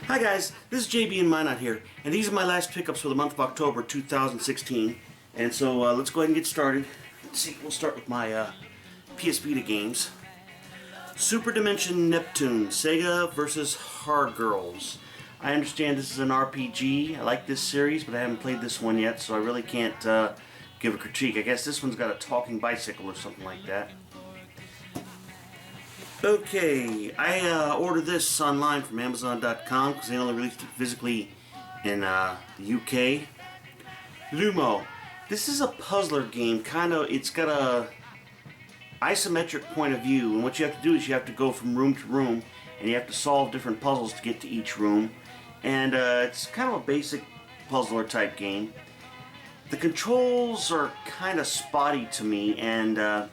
Hi guys, this is JB and Minot here, and these are my last pickups for the month of October 2016. And so let's go ahead and get started. Let's see, we'll start with my PS Vita games. Super Dimension Neptune, Sega vs. Hard Girls. I understand this is an RPG. I like this series, but I haven't played this one yet, so I really can't give a critique. I guess this one's got a talking bicycle or something like that. Okay, I ordered this online from Amazon.com because they only released it physically in the UK. Lumo. This is a puzzler game, it's got a isometric point of view, and what you have to do is you have to go from room to room, and you have to solve different puzzles to get to each room, and it's kind of a basic puzzler type game. The controls are kind of spotty to me, and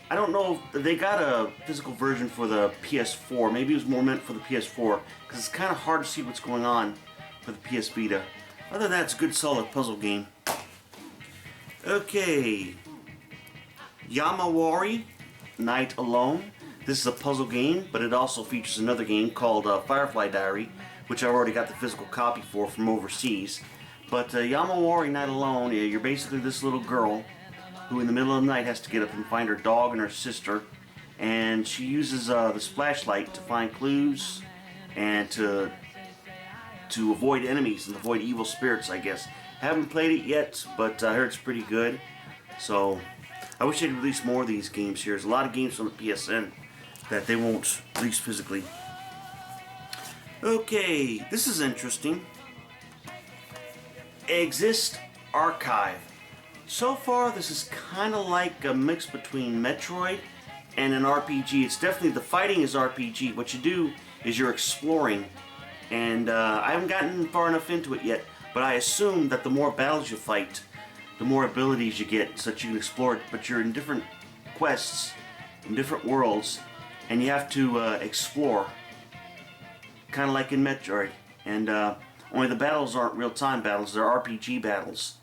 I don't know if they got a physical version for the PS4. Maybe it was more meant for the PS4, because it's kind of hard to see what's going on for the PS Vita. Other than that, it's a good solid puzzle game. Okay, Yamawari Night Alone. This is a puzzle game, but it also features another game called Firefly Diary, which I've already got the physical copy for from overseas. But Yamawari Night Alone, you're basically this little girl who in the middle of the night has to get up and find her dog and her sister, and she uses this flashlight to find clues and to avoid enemies and avoid evil spirits, I guess. Haven't played it yet, but I heard it's pretty good. So I wish they'd release more of these games here. There's a lot of games from the PSN that they won't release physically. Okay, this is interesting. Exist Archive. So far, this is kind of like a mix between Metroid and an RPG. It's definitely, the fighting is RPG. What you do is you're exploring, and I haven't gotten far enough into it yet, but I assume that the more battles you fight, the more abilities you get so that you can explore it. But you're in different quests, in different worlds, and you have to explore, kind of like in Metroid. And only the battles aren't real-time battles, they're RPG battles.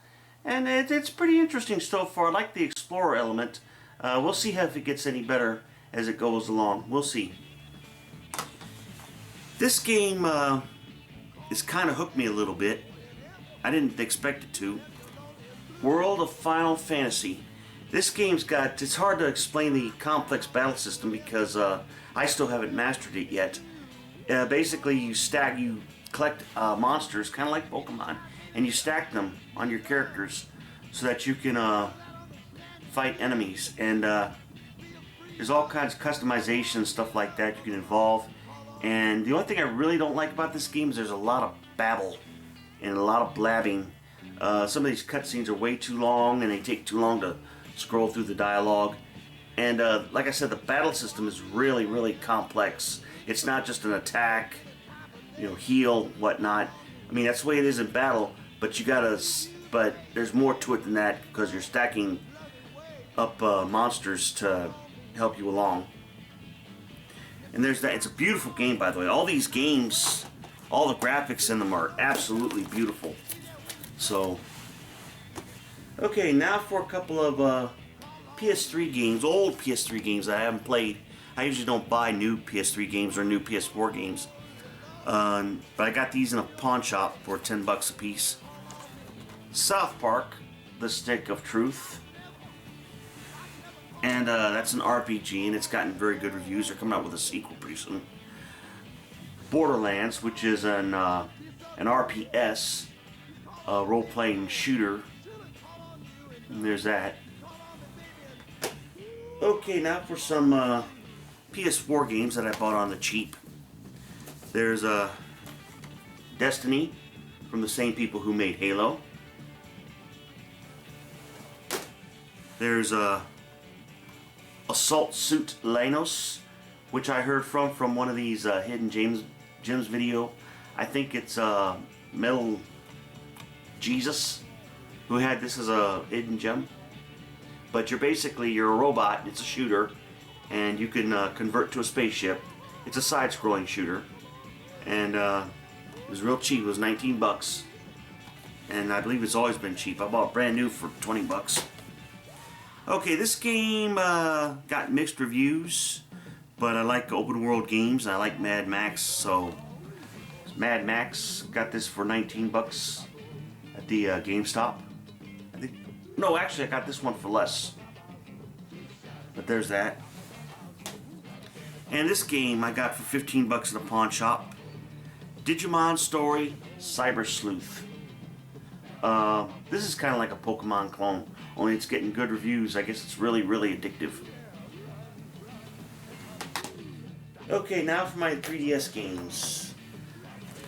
And it's pretty interesting so far. I like the explorer element. We'll see if it gets any better as it goes along. We'll see. This game has kind of hooked me a little bit. I didn't expect it to. World of Final Fantasy. This game's got, it's hard to explain the complex battle system because I still haven't mastered it yet. Basically you collect monsters, kind of like Pokemon, and you stack them on your characters so that you can fight enemies. And there's all kinds of customization and stuff like that you can involve. And the only thing I really don't like about this game is there's a lot of babble and a lot of blabbing. Some of these cutscenes are way too long and they take too long to scroll through the dialogue. And like I said, the battle system is really, really complex. It's not just an attack, heal, whatnot. I mean, that's the way it is in battle, but but there's more to it than that because you're stacking up monsters to help you along. And there's that. It's a beautiful game, by the way. All these games, all the graphics in them are absolutely beautiful. So, okay, now for a couple of PS3 games, old PS3 games that I haven't played. I usually don't buy new PS3 games or new PS4 games. But I got these in a pawn shop for 10 bucks a piece. South Park, The Stick of Truth. And that's an RPG, and it's gotten very good reviews. They're coming out with a sequel pretty soon. Borderlands, which is an RPS, role-playing shooter. And there's that. Okay, now for some PS4 games that I bought on the cheap. There's Destiny, from the same people who made Halo. There's Assault Suit Lanos, which I heard from one of these Hidden Gems video. I think it's Metal Jesus who had this as a hidden gem. But you're a robot, it's a shooter, and you can convert to a spaceship. It's a side-scrolling shooter. And it was real cheap. It was 19 bucks. And I believe it's always been cheap. I bought it brand new for 20 bucks. Okay, this game got mixed reviews, but I like open world games. I like Mad Max, so Mad Max got this for 19 bucks at the GameStop. I think, no, actually I got this one for less. But there's that. And this game I got for 15 bucks at a pawn shop. Digimon Story Cyber Sleuth. This is kind of like a Pokemon clone, only it's getting good reviews. I guess it's really, really addictive. Okay, now for my 3DS games.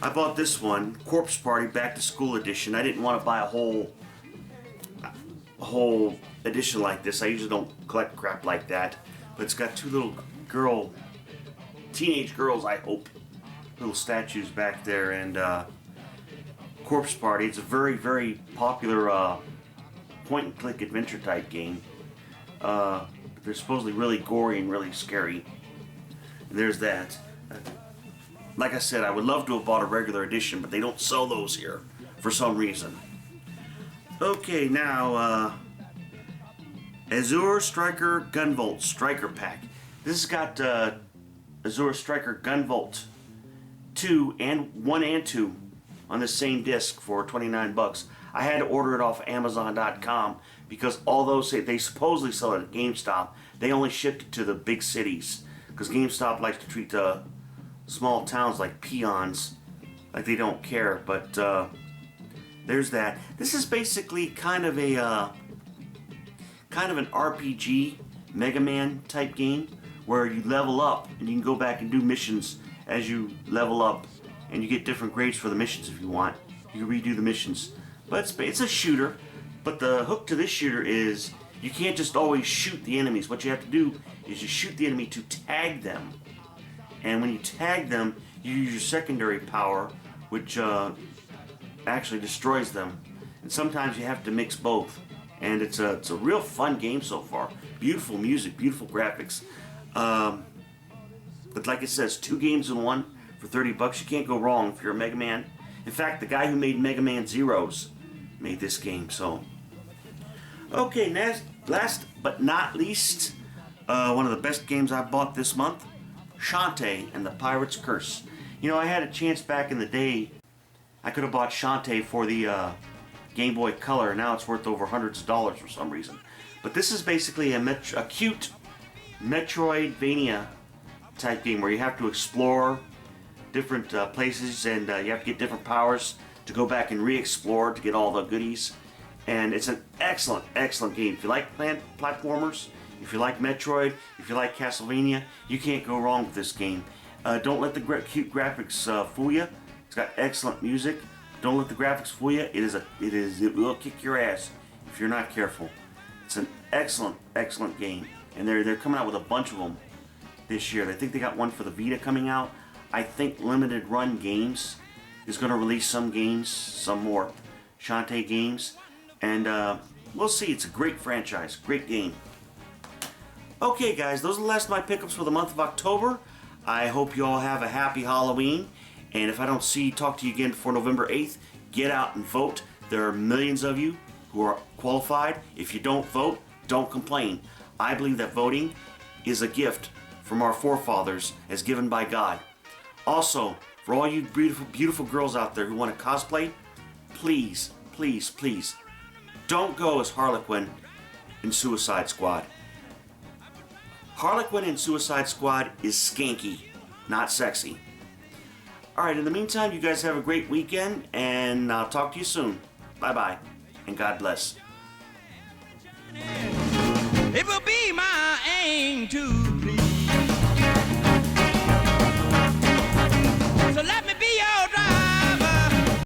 I bought this one, Corpse Party Back to School Edition. I didn't want to buy a whole edition like this. I usually don't collect crap like that. But it's got two little teenage girls, I hope, little statues back there, and Corpse Party. It's a very, very popular point-and-click adventure type game. They're supposedly really gory and really scary. And there's that. Like I said, I would love to have bought a regular edition, but they don't sell those here for some reason. Okay, now Azure Striker Gunvolt Striker Pack. This has got Azure Striker Gunvolt 1 and 2 on the same disc for 29 bucks. I had to order it off Amazon.com because although they supposedly sell it at GameStop, they only shipped it to the big cities because GameStop likes to treat small towns like peons, like they don't care. But there's that. This is basically kind of an RPG Mega Man type game where you level up and you can go back and do missions as you level up, and you get different grades for the missions if you want. You can redo the missions. But it's a shooter, but the hook to this shooter is you can't just always shoot the enemies. What you have to do is you shoot the enemy to tag them. And when you tag them, you use your secondary power, which actually destroys them. And sometimes you have to mix both. And it's a real fun game so far. Beautiful music, beautiful graphics. But like it says, 2 games in one for 30 bucks. You can't go wrong if you're a Mega Man. In fact, the guy who made Mega Man Zeros made this game. So, okay, last but not least, one of the best games I bought this month, Shantae and the Pirate's Curse. You know, I had a chance back in the day. I could have bought Shantae for the Game Boy Color. Now it's worth over hundreds of dollars for some reason. But this is basically a cute Metroidvania type game where you have to explore different places, and you have to get different powers to go back and re-explore to get all the goodies. And it's an excellent, excellent game. If you like platformers, if you like Metroid, if you like Castlevania, you can't go wrong with this game. Don't let the cute graphics fool you. It's got excellent music. Don't let the graphics fool you. It will kick your ass if you're not careful. It's an excellent, excellent game, and they're coming out with a bunch of them this year. I think they got one for the Vita coming out. I think Limited Run Games is going to release some games, some more Shantae games, and we'll see. It's a great franchise, great game. Okay, guys, those are the last of my pickups for the month of October. I hope you all have a happy Halloween, and if I don't talk to you again before November 8th, get out and vote. There are millions of you who are qualified. If you don't vote, don't complain. I believe that voting is a gift from our forefathers as given by God. Also, for all you beautiful, beautiful girls out there who want to cosplay, please, please, please, don't go as Harlequin in Suicide Squad. Harlequin in Suicide Squad is skanky, not sexy. Alright, in the meantime, you guys have a great weekend, and I'll talk to you soon. Bye-bye, and God bless. It will be my aim to please